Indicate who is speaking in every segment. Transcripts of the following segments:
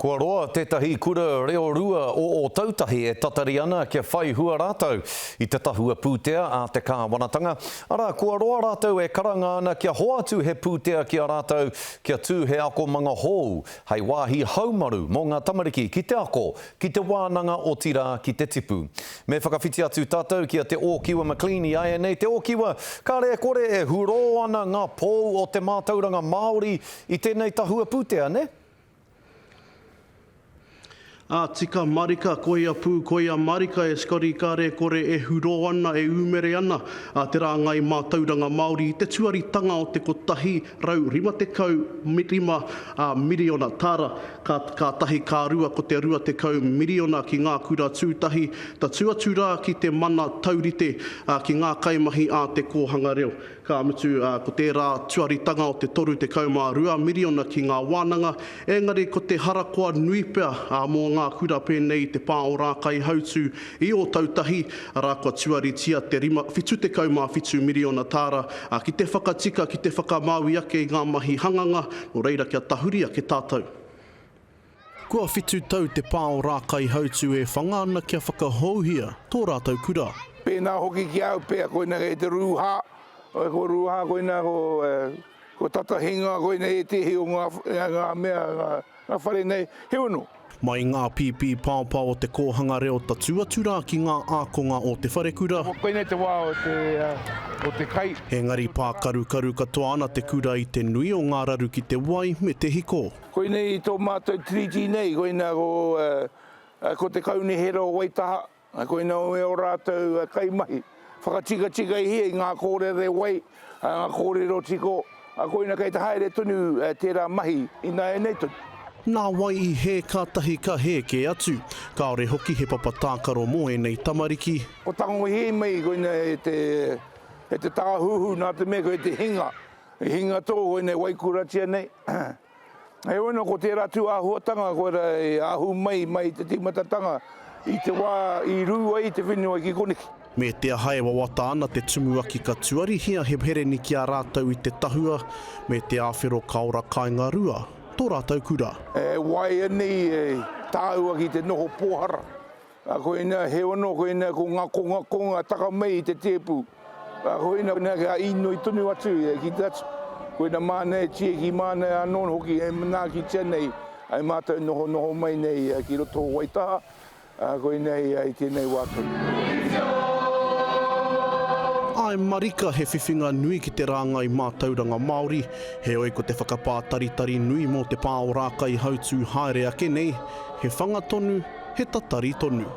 Speaker 1: Kua roa tētahi kura reo rua o tautahi e tatari ana kia whai hua rātou I te tahua pūtea a te kāwanatanga. Ara, kua roa rātou e karanga ana kia hoatu he pūtea kia rātou kia tū he ako manga hou, hei wāhi haumaru mō ngā tamariki ki te ako, ki te wānanga o tira ki te tipu. Me whakawhiti atu tātou kia te Ōkiwa Macleany ai nei te Ōkiwa, ka rea kore e huro ana ngā pō o te mātauranga Māori I tēnei tahua pūtea, ne?
Speaker 2: Tika marika, koia pū, koia marika e skori ka re kore e huro ana, e umere ana te rā ngai mātauranga Māori, te tuaritanga o te kotahi rau rima te kau rima miriona tāra, ka tahi ka rua ko te rua te kau miriona ki ngā kura tūtahi, ta tuatura ki te mana taurite ki ngā kaimahi a te kōhanga reo. Ka mutu ko te rā tuaritanga o te toru te kaumā rua miriona ki ngā wānanga, engari ko te harakoa nui pea mō ngā kura pēnei te pā o rākai hautu I o tautahi, rā kua tuaritia te rima, whitu te kaumā whitu miriona tāra, ki te whakatika, ki te whakamāui ake I ngā mahi hanganga, no reira kia tahuria ke tātou. Kua whitu tau te pā o rākai hautu e whangana kia whakahauhia, tō rātou kura.
Speaker 3: Pēnā hoki ki au pēr koina e te rūhā, ko rūhā koina ko tatahinga koina e te heo ngā mea, ngā whare nei, heuno.
Speaker 2: Mai ngā pipi pāpā o te kōhanga reo ta tuatura ki ngā ākonga o te wharekura.
Speaker 3: Koina te wā o te kai.
Speaker 2: Engari pākaru katoa ana te kura I te nui o ngā raru ki te wai me te hiko.
Speaker 3: Koina I tō mātou triti nei, koina ko te kauni hera o waitaha, koina o e o rātou kai mahi. Whakatika I ngā kōrere wai, ngā kōrero tiko, koina kei te haere tonu tērā mahi ina e nei tonu.
Speaker 2: Nā wai I he kātahi ka he ke atu, kaore hoki he papa tākaro mō e nei tamariki.
Speaker 3: O tango he mai koina e te tāhuhu nā te mea koe te hinga. E hinga tō koina waikuratia nei. Hei ono ko tērā tū āhuatanga koera e ahu mai te timatatanga I te wā I rua I te whenua ki koniki.
Speaker 2: Me te hae wawata ana te tumuaki ka tuarihia he hereni ki a rātou I te tahua, me te āwhero kaora kai ngā rua, tō rātou kura.
Speaker 3: Wai anei tāua ki te noho pōhara. Koina he ono koina ko ngā konga taka mai I te tepu. Koina ka ino I tonu atu ki te atu. Koina māna e tie ki māna anon hoki e mana ki tēnei. Ai mātou noho mai nei ki roto o waitaha. Koina I tēnei wātou. Ai
Speaker 2: marika he whiwhinga nui ki te rāngai mātauranga Māori, he oi ko te whakapātaritari nui mō te pā o rākai hautu haere ake nei, he whangatonu, he tatari tonu.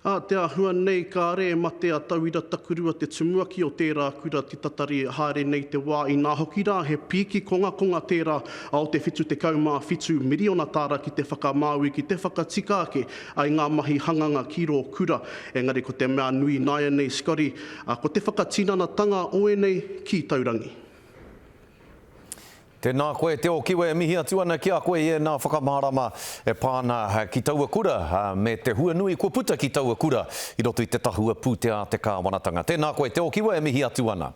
Speaker 2: Te ahua nei ka re matea tauira takurua te tumuaki o tērā kura te tatari haere nei te wā I ngā hoki rā he piki konga tērā o te whitu te kaumā whitu miriona tāra ki te whakamāui ki te whakatika ake ai ngā mahi hanganga ki rō kura. Engari ko te mea nui nāia nei skori, ko te whakatinana tanga o e nei ki taurangi.
Speaker 1: Tēnā koe te Ōkiwa e mihi atu ana ki a koe e nā whakamārama e pāna ki taua kura me te hua nui kua puta ki taua kura I roto I te tahua pūtea te kāwanatanga. Tēnā koe te Ōkiwa e mihi atu ana.